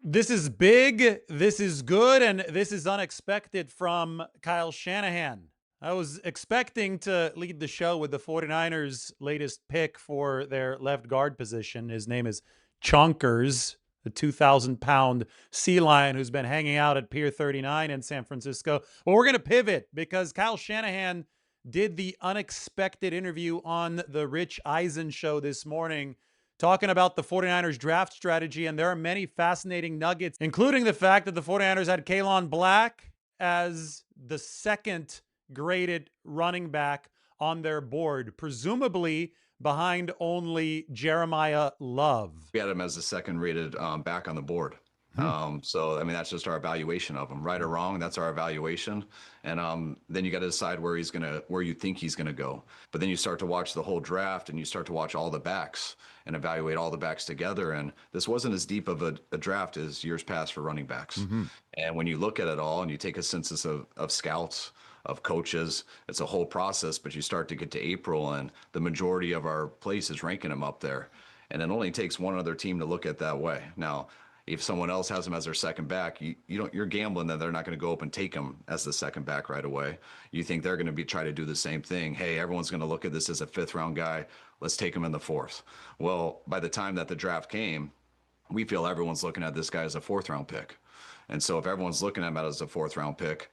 This is big, this is good, and this is unexpected from Kyle Shanahan. I was expecting to lead the show with the 49ers' latest pick for their left guard position. His name is Chonkers, the 2,000-pound sea lion who's been hanging out at Pier 39 in San Francisco. Well, we're going to pivot because Kyle Shanahan did the unexpected interview on the Rich Eisen Show this morning, talking about the 49ers draft strategy. And there are many fascinating nuggets, including the fact that the 49ers had Kaelon Black as the second graded running back on their board, presumably behind only Jeremiah Love. We had him as the second rated back on the board. So, I mean, that's just our evaluation of him, right or wrong. That's our evaluation. And then you got to decide where you think he's going to go. But then you start to watch the whole draft and you start to watch all the backs and evaluate all the backs together. And this wasn't as deep of a draft as years past for running backs. And when you look at it all and you take a census of scouts, of coaches, it's a whole process, but you start to get to April and the majority of our place is ranking him up there. And it only takes one other team to look at that way. Now, if someone else has him as their second back, you're gambling that they're not going to go up and take him as the second back right away. You think they're going to try to do the same thing. Hey, everyone's going to look at this as a fifth round guy. Let's take him in the fourth. Well, by the time that the draft came, we feel everyone's looking at this guy as a fourth round pick. And so if everyone's looking at him as a fourth round pick,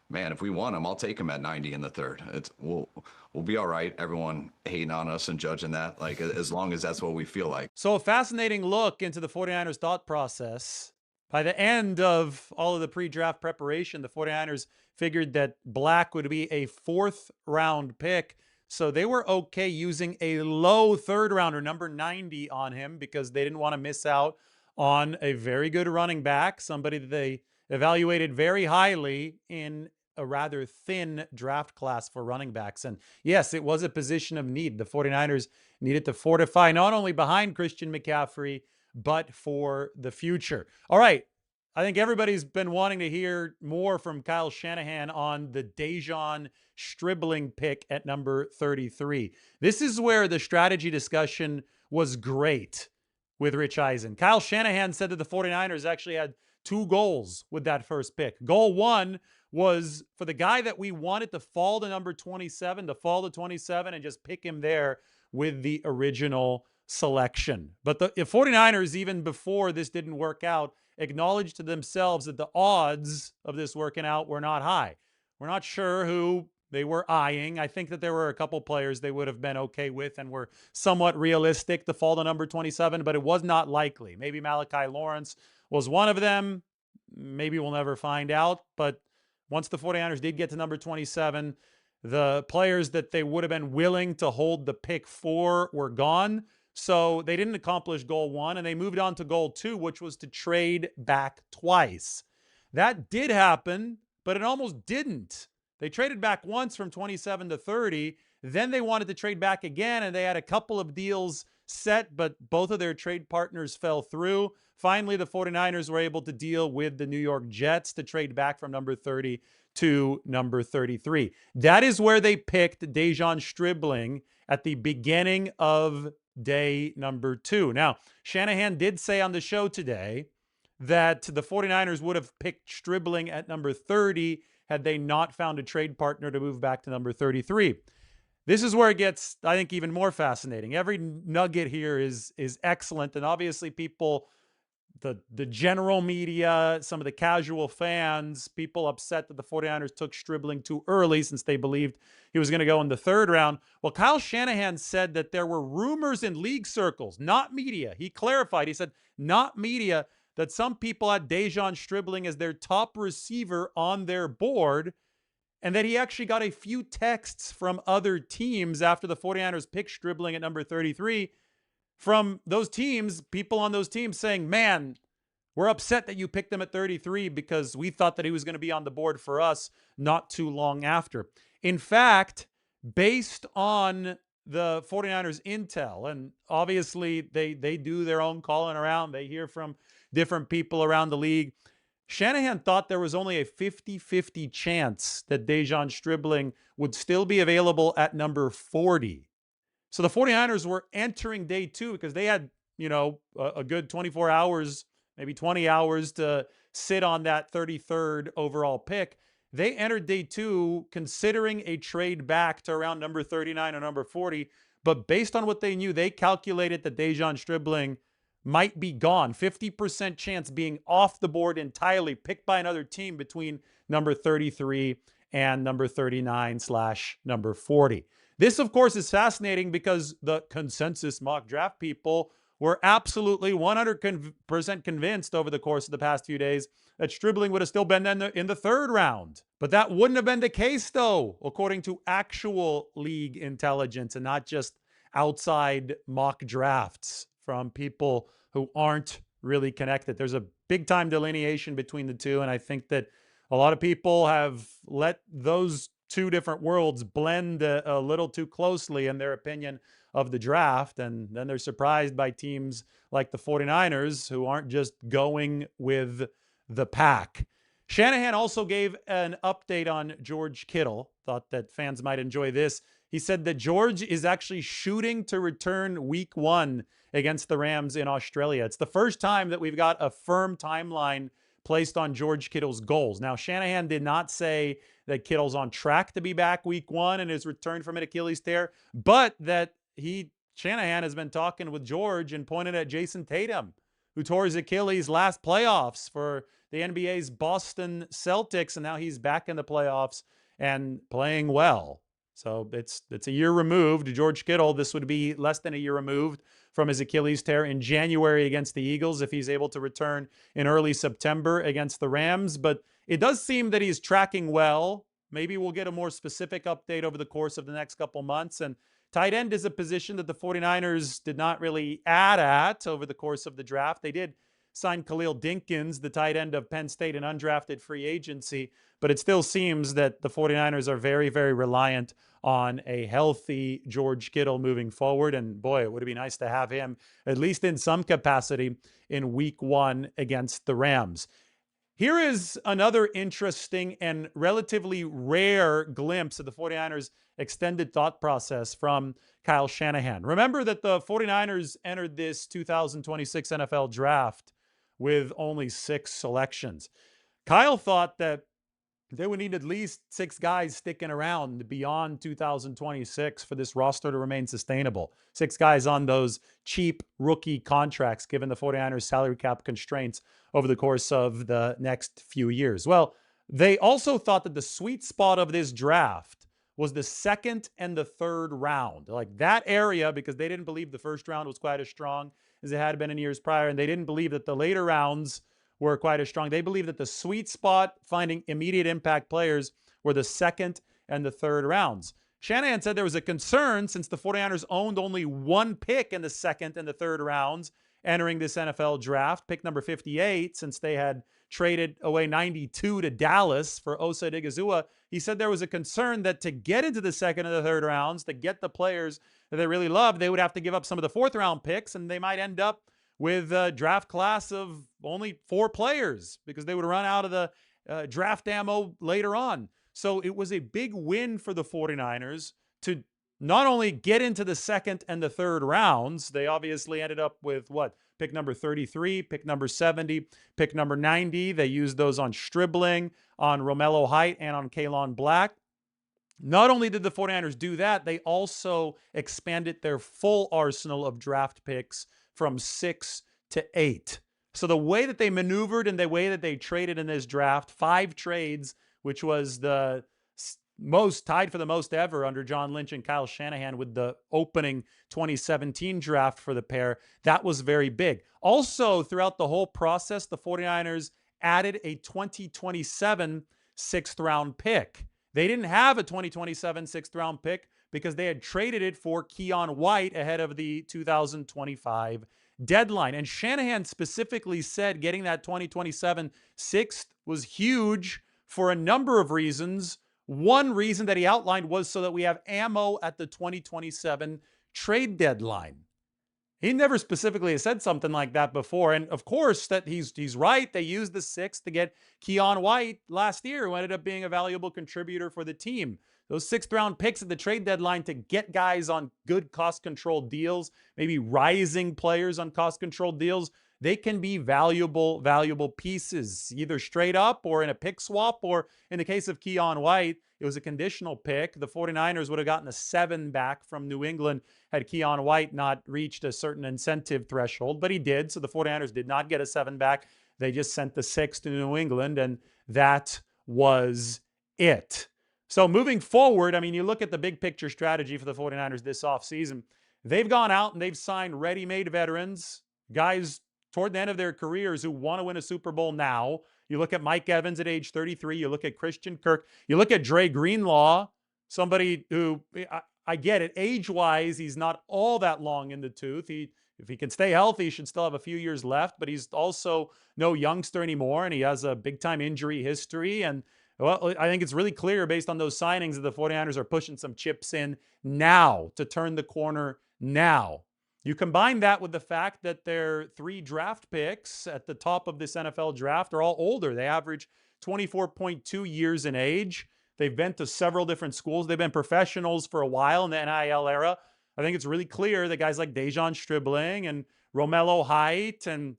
man, if we want him, I'll take him at 90 in the third. We'll be all right. Everyone hating on us and judging that, like, as long as that's what we feel like. So a fascinating look into the 49ers thought process. By the end of all of the pre-draft preparation, the 49ers figured that Black would be a fourth round pick. So they were okay using a low third rounder, number 90, on him because they didn't want to miss out on a very good running back, somebody that they evaluated very highly in a rather thin draft class for running backs. And yes, it was a position of need. The 49ers needed to fortify not only behind Christian McCaffrey, but for the future. All right. I think everybody's been wanting to hear more from Kyle Shanahan on the De'Zhaun Stribling pick at number 33. This is where the strategy discussion was great with Rich Eisen. Kyle Shanahan said that the 49ers actually had two goals with that first pick. Goal one was for the guy that we wanted to fall to number 27, to fall to 27 and just pick him there with the original selection. But the 49ers, even before this didn't work out, acknowledged to themselves that the odds of this working out were not high. We're not sure who they were eyeing. I think that there were a couple players they would have been okay with and were somewhat realistic to fall to number 27, but it was not likely. Maybe Malachi Lawrence was one of them. Maybe we'll never find out. But once the 49ers did get to number 27, the players that they would have been willing to hold the pick for were gone. So they didn't accomplish goal one, and they moved on to goal two, which was to trade back twice. That did happen, but it almost didn't. They traded back once from 27 to 30. Then they wanted to trade back again, and they had a couple of deals set, but both of their trade partners fell through. Finally, the 49ers were able to deal with the New York Jets to trade back from number 30 to number 33. That is where they picked De'Zhaun Stribling at the beginning of day number 2. Now, Shanahan did say on the show today that the 49ers would have picked Stribling at number 30 had they not found a trade partner to move back to number 33. This is where it gets, I think, even more fascinating. Every nugget here is excellent, and obviously people, the general media, some of the casual fans, people upset that the 49ers took Stribling too early since they believed he was going to go in the third round. Well, Kyle Shanahan said that there were rumors in league circles, not media. He clarified. He said, not media, that some people had De'Zhaun Stribling as their top receiver on their board, and that he actually got a few texts from other teams after the 49ers picked Stribling at number 33 from those teams, people on those teams saying, man, we're upset that you picked him at 33 because we thought that he was going to be on the board for us not too long after. In fact, based on the 49ers intel, and obviously they do their own calling around, they hear from different people around the league, Shanahan thought there was only a 50-50 chance that De'Zhaun Stribling would still be available at number 40. So the 49ers were entering day 2 because they had, a good 24 hours maybe 20 hours to sit on that 33rd overall pick. They entered day 2 considering a trade back to around number 39 or number 40. But based on what they knew, they calculated that De'Zhaun Stribling might be gone. 50% chance being off the board entirely, picked by another team between number 33 and number 39 / number 40. This, of course, is fascinating because the consensus mock draft people were absolutely 100% convinced over the course of the past few days that Stribling would have still been in the 3rd round. But that wouldn't have been the case, though, according to actual league intelligence and not just outside mock drafts from people who aren't really connected. There's a big time delineation between the two, and I think that a lot of people have let those two different worlds blend a little too closely in their opinion of the draft, and then they're surprised by teams like the 49ers who aren't just going with the pack. Shanahan also gave an update on George Kittle. Thought that fans might enjoy this. He said that George is actually shooting to return week 1 against the Rams in Australia. It's the first time that we've got a firm timeline placed on George Kittle's goals. Now, Shanahan did not say that Kittle's on track to be back week 1 and his return from an Achilles tear, but that Shanahan has been talking with George and pointed at Jason Tatum, who tore his Achilles last playoffs for the NBA's Boston Celtics, and now he's back in the playoffs and playing well. So it's a year removed. George Kittle, this would be less than a year removed from his Achilles tear in January against the Eagles if he's able to return in early September against the Rams. But it does seem that he's tracking well. Maybe we'll get a more specific update over the course of the next couple months. And tight end is a position that the 49ers did not really add at over the course of the draft. They did sign Khalil Dinkins, the tight end of Penn State, in undrafted free agency, but it still seems that the 49ers are very, very reliant on a healthy George Kittle moving forward. And boy, it would be nice to have him, at least in some capacity, in week 1 against the Rams. Here is another interesting and relatively rare glimpse of the 49ers' extended thought process from Kyle Shanahan. Remember that the 49ers entered this 2026 NFL draft with only 6 selections. Kyle thought that they would need at least 6 guys sticking around beyond 2026 for this roster to remain sustainable. 6 guys on those cheap rookie contracts, given the 49ers salary cap constraints over the course of the next few years. Well, they also thought that the sweet spot of this draft was the 2nd and the 3rd round. Like that area, because they didn't believe the 1st round was quite as strong as it had been in years prior, and they didn't believe that the later rounds were quite as strong. They believe that the sweet spot, finding immediate impact players, were the 2nd and the 3rd rounds. Shanahan said there was a concern since the 49ers owned only 1 pick in the 2nd and the 3rd rounds entering this NFL draft, pick number 58, since they had traded away 92 to Dallas for Osa Odighizuwa. He said there was a concern that to get into the 2nd and the 3rd rounds, to get the players that they really love, they would have to give up some of the 4th round picks, and they might end up with a draft class of only 4 players because they would run out of the draft ammo later on. So it was a big win for the 49ers to not only get into the 2nd and the 3rd rounds. They obviously ended up with pick number 33, pick number 70, pick number 90. They used those on Stribling, on Romello Height, and on Kaelon Black. Not only did the 49ers do that, they also expanded their full arsenal of draft picks from 6 to 8. So the way that they maneuvered and the way that they traded in this draft, 5 trades, which was the most, tied for the most ever under John Lynch and Kyle Shanahan with the opening 2017 draft for the pair, that was very big. Also, throughout the whole process, the 49ers added a 2027 6th round pick. They didn't have a 2027 6th round pick because they had traded it for Keon White ahead of the 2025 deadline. And Shanahan specifically said getting that 2027 6th was huge for a number of reasons. One reason that he outlined was so that we have ammo at the 2027 trade deadline. He never specifically said something like that before. And of course, that he's right. They used the 6th to get Keon White last year, who ended up being a valuable contributor for the team. Those 6th round picks at the trade deadline to get guys on good cost control deals, maybe rising players on cost control deals, they can be valuable pieces, either straight up or in a pick swap, or in the case of Keion White, it was a conditional pick. The 49ers would have gotten a 7 back from New England had Keion White not reached a certain incentive threshold, but he did. So the 49ers did not get a 7 back. They just sent the 6 to New England, and that was it. So moving forward, I mean, you look at the big picture strategy for the 49ers this offseason. They've gone out and they've signed ready-made veterans, guys toward the end of their careers who want to win a Super Bowl now. You look at Mike Evans at age 33. You look at Christian Kirk. You look at Dre Greenlaw, somebody who, I get it, age-wise, he's not all that long in the tooth. If he can stay healthy, he should still have a few years left, but he's also no youngster anymore, and he has a big-time injury history. And, well, I think it's really clear based on those signings that the 49ers are pushing some chips in now to turn the corner now. You combine that with the fact that their 3 draft picks at the top of this NFL draft are all older. They average 24.2 years in age. They've been to several different schools. They've been professionals for a while in the NIL era. I think it's really clear that guys like De'Zhaun Stribling and Romello Height and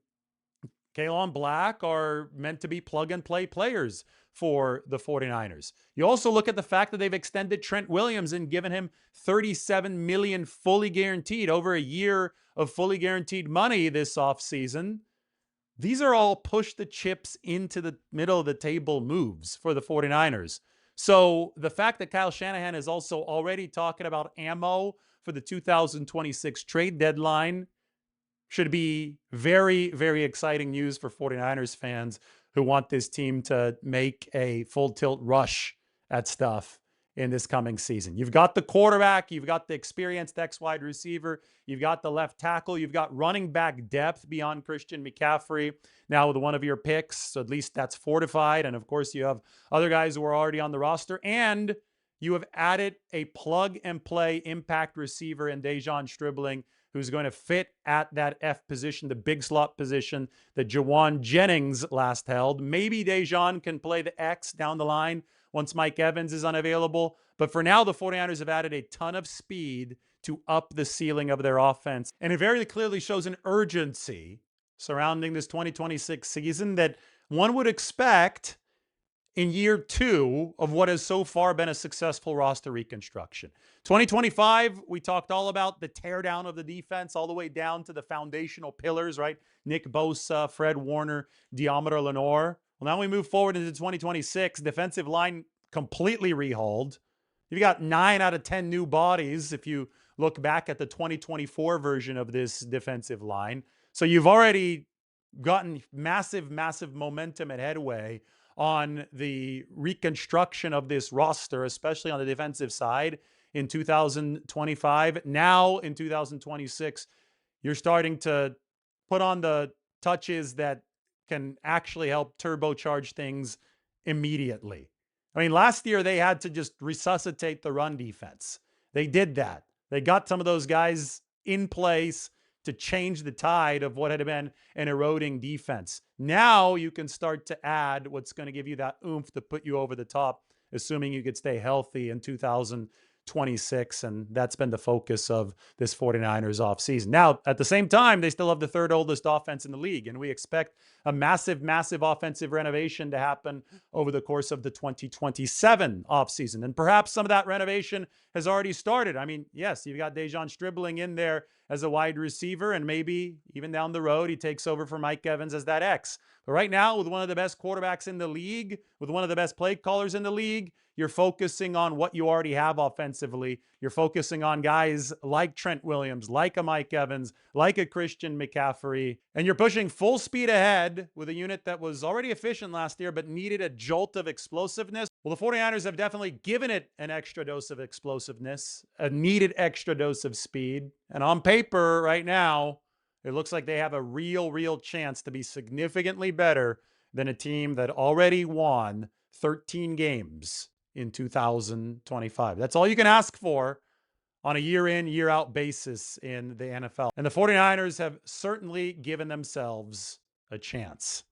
Kaelon Black are meant to be plug-and-play players for the 49ers. You also look at the fact that they've extended Trent Williams and given him $37 million fully guaranteed, over a year of fully guaranteed money this offseason. These are all push the chips into the middle of the table moves for the 49ers. So the fact that Kyle Shanahan is also already talking about ammo for the 2026 trade deadline should be very, very exciting news for 49ers fans who want this team to make a full tilt rush at stuff in this coming season. You've got the quarterback, you've got the experienced ex-wide receiver, you've got the left tackle, you've got running back depth beyond Christian McCaffrey now with one of your picks, so at least that's fortified. And of course, you have other guys who are already on the roster, and you have added a plug-and-play impact receiver in De'Zhaun Stribling, who's going to fit at that F position, the big slot position that Jawan Jennings last held. Maybe De'Zhaun can play the X down the line once Mike Evans is unavailable. But for now, the 49ers have added a ton of speed to up the ceiling of their offense. And it very clearly shows an urgency surrounding this 2026 season that one would expect in year 2 of what has so far been a successful roster reconstruction. 2025, we talked all about the teardown of the defense all the way down to the foundational pillars, right? Nick Bosa, Fred Warner, Deommodore Lenoir. Well, now we move forward into 2026, defensive line completely rehauled. You've got 9 out of 10 new bodies if you look back at the 2024 version of this defensive line. So you've already gotten massive momentum and headway on the reconstruction of this roster, especially on the defensive side in 2025. Now in 2026, you're starting to put on the touches that can actually help turbocharge things immediately. I mean, last year they had to just resuscitate the run defense. They did that. They got some of those guys in place to change the tide of what had been an eroding defense. Now you can start to add what's going to give you that oomph to put you over the top, assuming you could stay healthy in 2026. And that's been the focus of this 49ers offseason. Now, at the same time, they still have the 3rd oldest offense in the league. And we expect a massive offensive renovation to happen over the course of the 2027 offseason. And perhaps some of that renovation has already started. I mean, yes, you've got De'Zhaun Stribling in there as a wide receiver, and maybe even down the road, he takes over for Mike Evans as that X. But right now, with one of the best quarterbacks in the league, with one of the best play callers in the league, you're focusing on what you already have offensively. You're focusing on guys like Trent Williams, like a Mike Evans, like a Christian McCaffrey, and you're pushing full speed ahead with a unit that was already efficient last year but needed a jolt of explosiveness. Well, the 49ers have definitely given it an extra dose of explosiveness, a needed extra dose of speed. And on paper right now, it looks like they have a real chance to be significantly better than a team that already won 13 games in 2025. That's all you can ask for on a year in, year out basis in the NFL. And the 49ers have certainly given themselves a chance.